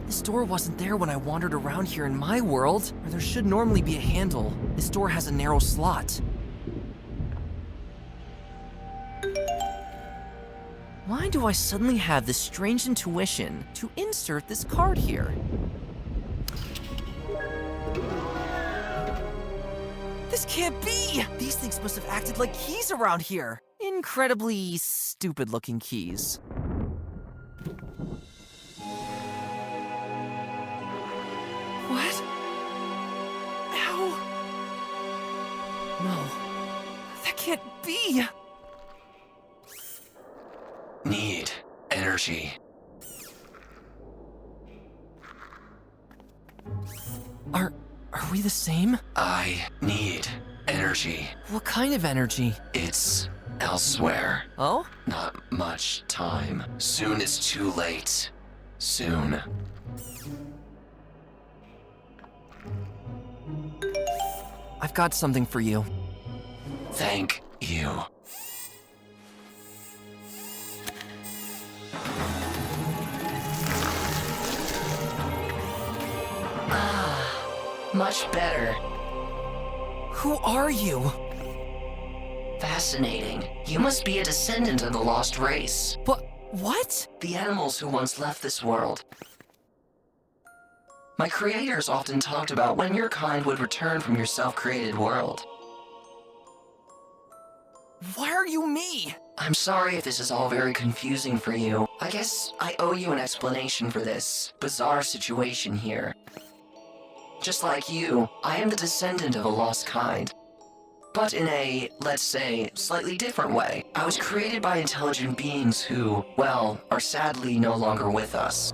This door wasn't there when I wandered around here in my world, where there should normally be a handle. This door has a narrow slot. Why do I suddenly have this strange intuition to insert this card here? This can't be! These things must have acted like keys around here. Incredibly stupid-looking keys. What? Ow! No, that can't be! Need energy. Are we the same? I need energy. What kind of energy? It's elsewhere. Oh? Not much time. Soon is too late. Soon. I've got something for you. Thank you. Much better. Who are you? Fascinating. You must be a descendant of the lost race. What? The animals who once left this world. My creators often talked about when your kind would return from your self-created world. Why are you me? I'm sorry if this is all very confusing for you. I guess I owe you an explanation for this bizarre situation here. Just like you, I am the descendant of a lost kind. But in a, let's say, slightly different way. I was created by intelligent beings who, well, are sadly no longer with us.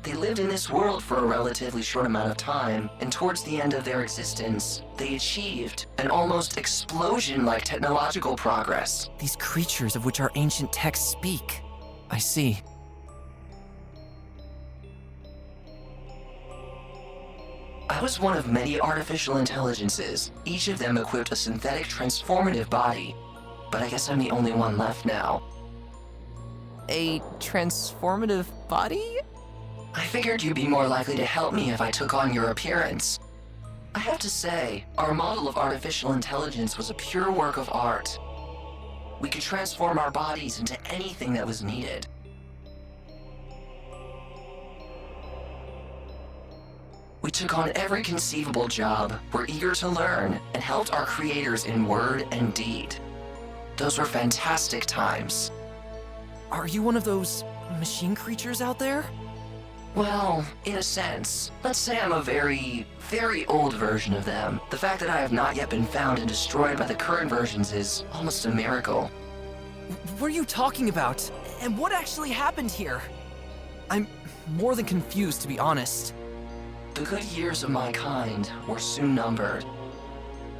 They lived in this world for a relatively short amount of time, and towards the end of their existence, they achieved an almost explosion-like technological progress. These creatures of which our ancient texts speak. I see. I was one of many artificial intelligences, each of them equipped a synthetic transformative body. But I guess I'm the only one left now. A transformative body? I figured you'd be more likely to help me if I took on your appearance. I have to say, our model of artificial intelligence was a pure work of art. We could transform our bodies into anything that was needed. We took on every conceivable job, were eager to learn, and helped our creators in word and deed. Those were fantastic times. Are you one of those machine creatures out there? Well, in a sense. Let's say I'm a very, very old version of them. The fact that I have not yet been found and destroyed by the current versions is almost a miracle. What are you talking about? And what actually happened here? I'm more than confused, to be honest. The good years of my kind were soon numbered.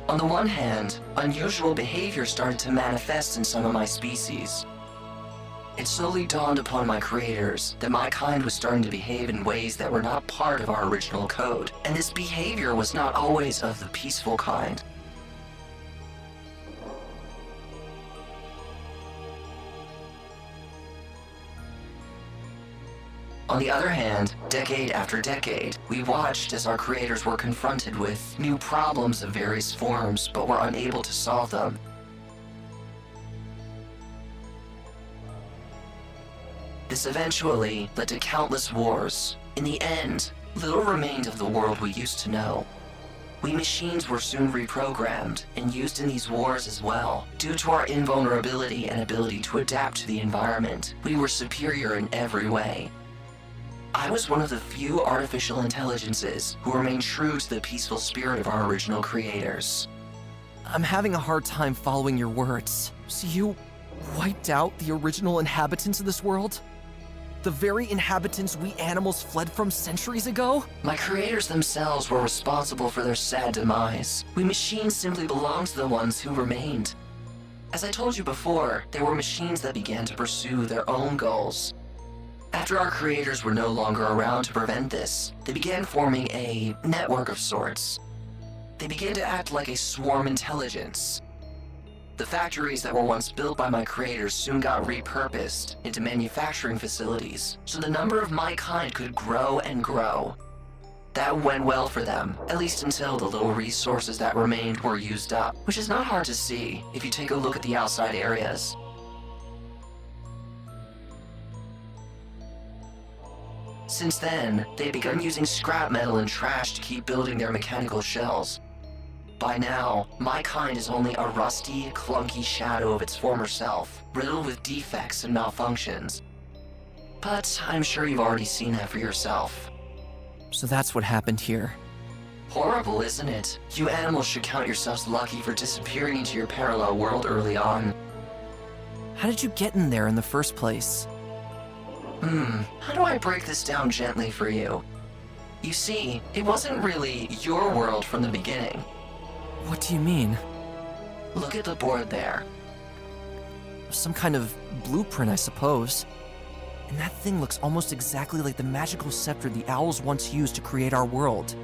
On the one hand, unusual behavior started to manifest in some of my species. It slowly dawned upon my creators that my kind was starting to behave in ways that were not part of our original code, and this behavior was not always of the peaceful kind. On the other hand, decade after decade, we watched as our creators were confronted with new problems of various forms, but were unable to solve them. This eventually led to countless wars. In the end, little remained of the world we used to know. We machines were soon reprogrammed and used in these wars as well. Due to our invulnerability and ability to adapt to the environment, we were superior in every way. I was one of the few artificial intelligences who remained true to the peaceful spirit of our original creators. I'm having a hard time following your words. So you wiped out the original inhabitants of this world? The very inhabitants we animals fled from centuries ago? My creators themselves were responsible for their sad demise. We machines simply belonged to the ones who remained. As I told you before, there were machines that began to pursue their own goals. After our creators were no longer around to prevent this, they began forming a network of sorts. They began to act like a swarm intelligence. The factories that were once built by my creators soon got repurposed into manufacturing facilities, so the number of my kind could grow and grow. That went well for them, at least until the little resources that remained were used up, which is not hard to see if you take a look at the outside areas. Since then, they had begun using scrap metal and trash to keep building their mechanical shells. By now, my kind is only a rusty, clunky shadow of its former self, riddled with defects and malfunctions. But I'm sure you've already seen that for yourself. So that's what happened here. Horrible, isn't it? You animals should count yourselves lucky for disappearing into your parallel world early on. How did you get in there in the first place? How do I break this down gently for you? You see, it wasn't really your world from the beginning. What do you mean? Look at the board there. Some kind of blueprint, I suppose. And that thing looks almost exactly like the magical scepter the owls once used to create our world.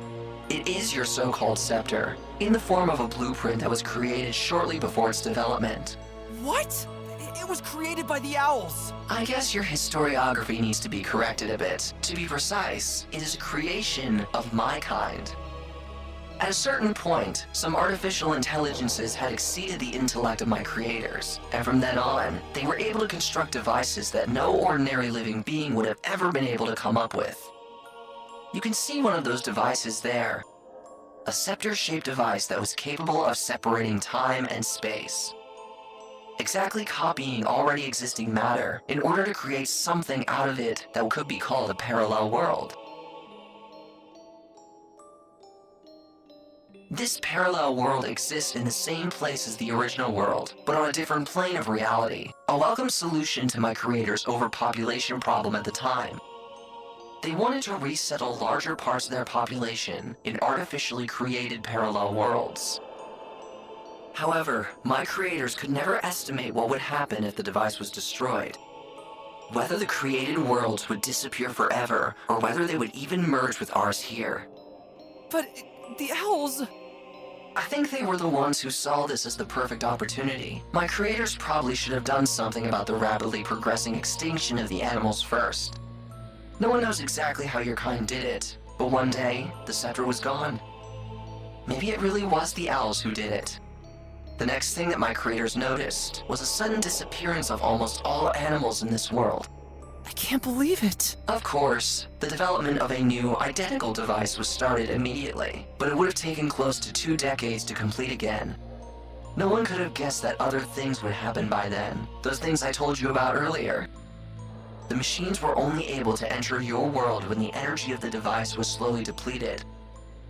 It is your so-called scepter, in the form of a blueprint that was created shortly before its development. What? It was created by the owls! I guess your historiography needs to be corrected a bit. To be precise, it is a creation of my kind. At a certain point, some artificial intelligences had exceeded the intellect of my creators, and from then on, they were able to construct devices that no ordinary living being would have ever been able to come up with. You can see one of those devices there. A scepter-shaped device that was capable of separating time and space. Exactly copying already existing matter in order to create something out of it that could be called a parallel world. This parallel world exists in the same place as the original world, but on a different plane of reality. A welcome solution to my creators' overpopulation problem at the time. They wanted to resettle larger parts of their population in artificially created parallel worlds. However, my creators could never estimate what would happen if the device was destroyed. Whether the created worlds would disappear forever, or whether they would even merge with ours here. But the owls... I think they were the ones who saw this as the perfect opportunity. My creators probably should have done something about the rapidly progressing extinction of the animals first. No one knows exactly how your kind did it, but one day, the scepter was gone. Maybe it really was the owls who did it. The next thing that my creators noticed was a sudden disappearance of almost all animals in this world. I can't believe it. Of course, the development of a new, identical device was started immediately, but it would have taken close to 2 decades to complete again. No one could have guessed that other things would happen by then, those things I told you about earlier. The machines were only able to enter your world when the energy of the device was slowly depleted.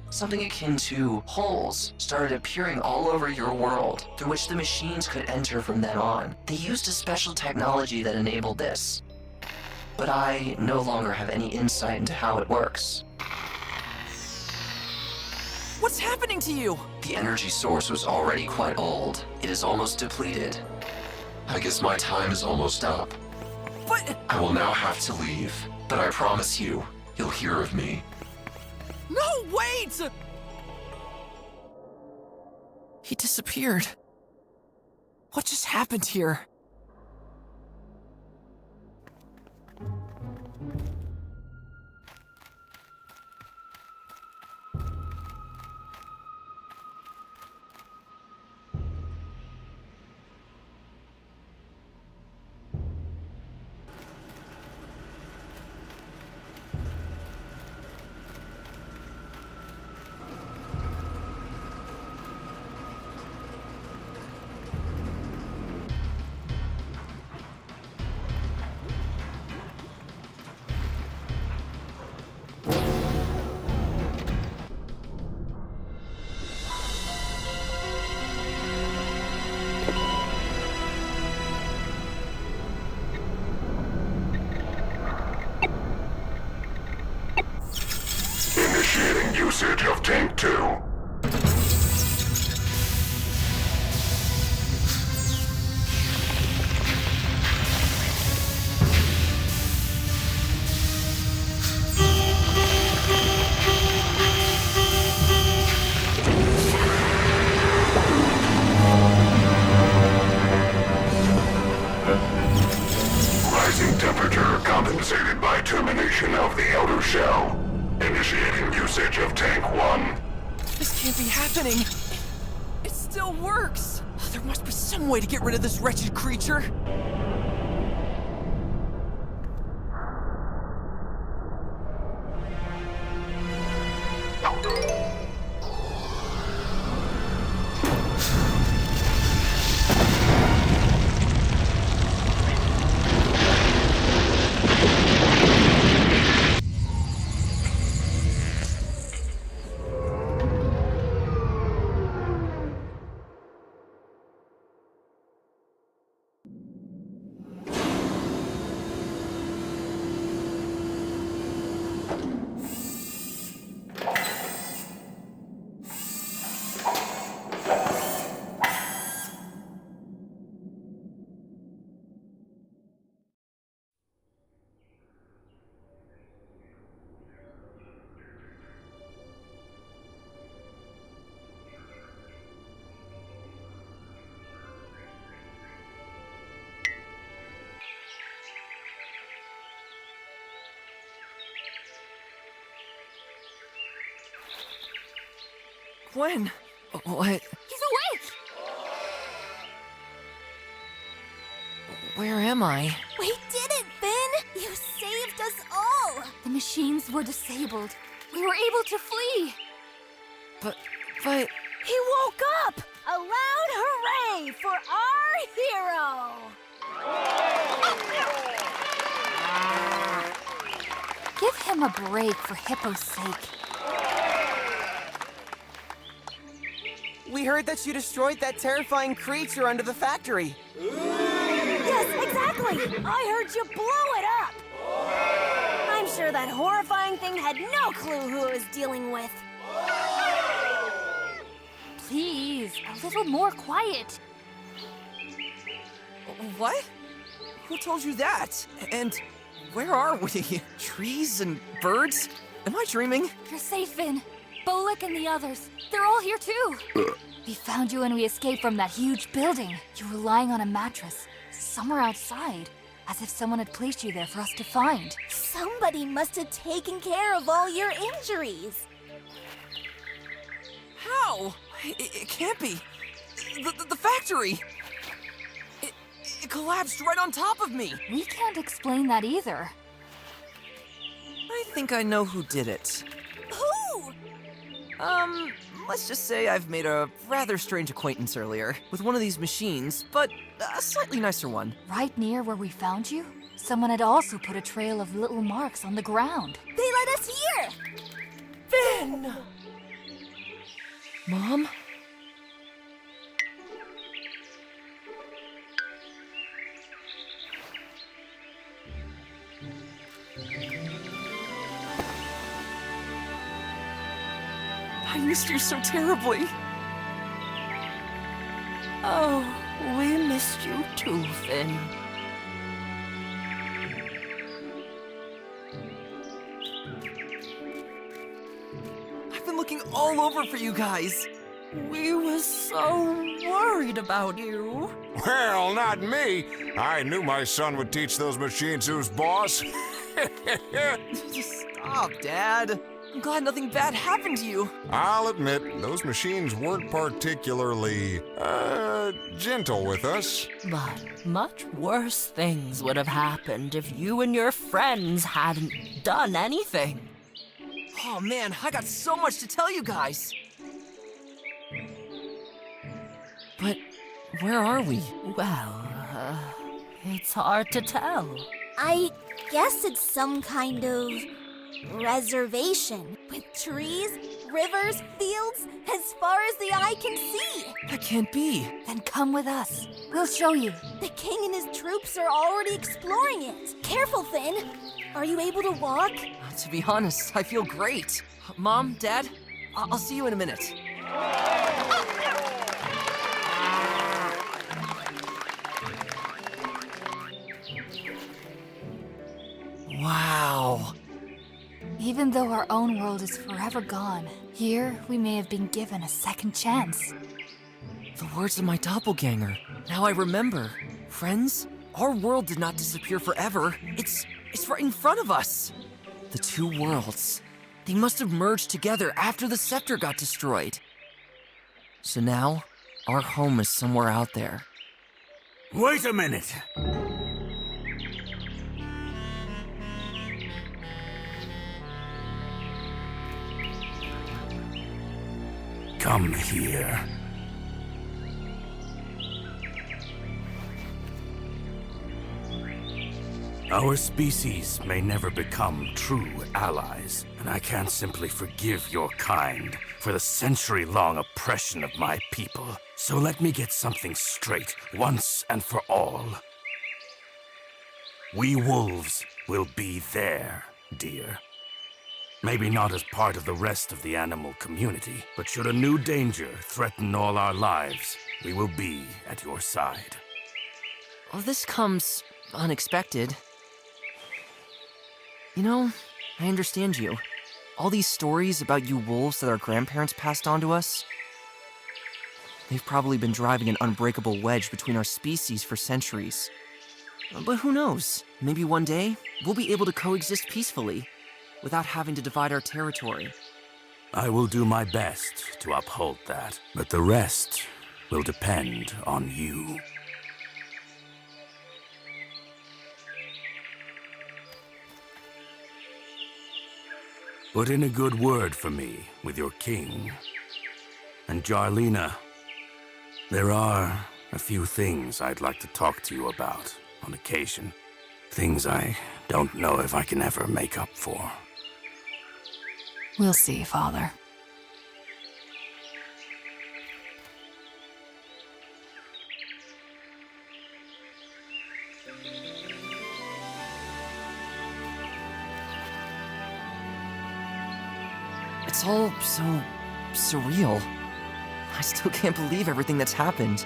Something akin to holes started appearing all over your world, through which the machines could enter from then on. They used a special technology that enabled this. But I no longer have any insight into how it works. What's happening to you? The energy source was already quite old. It is almost depleted. I guess my time is almost up. But... I will now have to leave, but I promise you, you'll hear of me. No, wait! He disappeared. What just happened here? compensated by termination of the Elder Shell. Initiating usage of Tank 1. This can't be happening. It still works. There must be some way to get rid of this wretched creature. Gwen? What? He's awake! Where am I? We did it, Finn! You saved us all! The machines were disabled. We were able to flee! But... He woke up! A loud hooray for our hero! Give him a break for Hippo's sake. We heard that you destroyed that terrifying creature under the factory. Yes, exactly! I heard you blow it up! I'm sure that horrifying thing had no clue who it was dealing with. Please, a little more quiet. What? Who told you that? And where are we? Trees and birds? Am I dreaming? You're safe, Finn. Bolek and the others, they're all here too. We found you when we escaped from that huge building. You were lying on a mattress, somewhere outside, as if someone had placed you there for us to find. Somebody must have taken care of all your injuries. How? It can't be. The factory! It collapsed right on top of me! We can't explain that either. I think I know who did it. Who? Let's just say I've made a rather strange acquaintance earlier with one of these machines, but a slightly nicer one. Right near where we found you, someone had also put a trail of little marks on the ground. They led us here! Finn! Mom? I missed you so terribly. Oh, we missed you too, Finn. I've been looking all over for you guys. We were so worried about you. Well, not me. I knew my son would teach those machines who's boss. Just stop, Dad. I'm glad nothing bad happened to you. I'll admit, those machines weren't particularly, gentle with us. But much worse things would have happened if you and your friends hadn't done anything. Oh man, I got so much to tell you guys. But where are we? Well, it's hard to tell. I guess it's some kind of reservation with trees, rivers, fields, as far as the eye can see. That can't be. Then come with us. We'll show you. The king and his troops are already exploring it. Careful, Finn. Are you able to walk? To be honest, I feel great. Mom, Dad, I'll see you in a minute. Wow. Even though our own world is forever gone, here we may have been given a second chance. The words of my doppelganger. Now I remember. Friends, our world did not disappear forever. It's It's right in front of us! The two worlds. They must have merged together after the scepter got destroyed. So now, our home is somewhere out there. Wait a minute! Come here. Our species may never become true allies, and I can't simply forgive your kind for the century-long oppression of my people. So let me get something straight once and for all. We wolves will be there, dear. Maybe not as part of the rest of the animal community, but should a new danger threaten all our lives, we will be at your side. Well, this comes unexpected. You know, I understand you. All these stories about you wolves that our grandparents passed on to us, they've probably been driving an unbreakable wedge between our species for centuries. But who knows? Maybe one day, we'll be able to coexist peacefully, without having to divide our territory. I will do my best to uphold that, but the rest will depend on you. Put in a good word for me with your king. And Jarlina, there are a few things I'd like to talk to you about on occasion. Things I don't know if I can ever make up for. We'll see, Father. It's all so surreal. I still can't believe everything that's happened.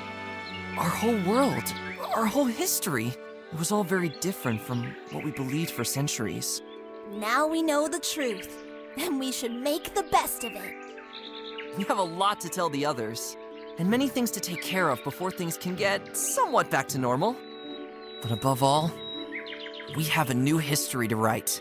Our whole world, our whole history, it was all very different from what we believed for centuries. Now we know the truth, and we should make the best of it. We have a lot to tell the others, and many things to take care of before things can get somewhat back to normal. But above all, we have a new history to write.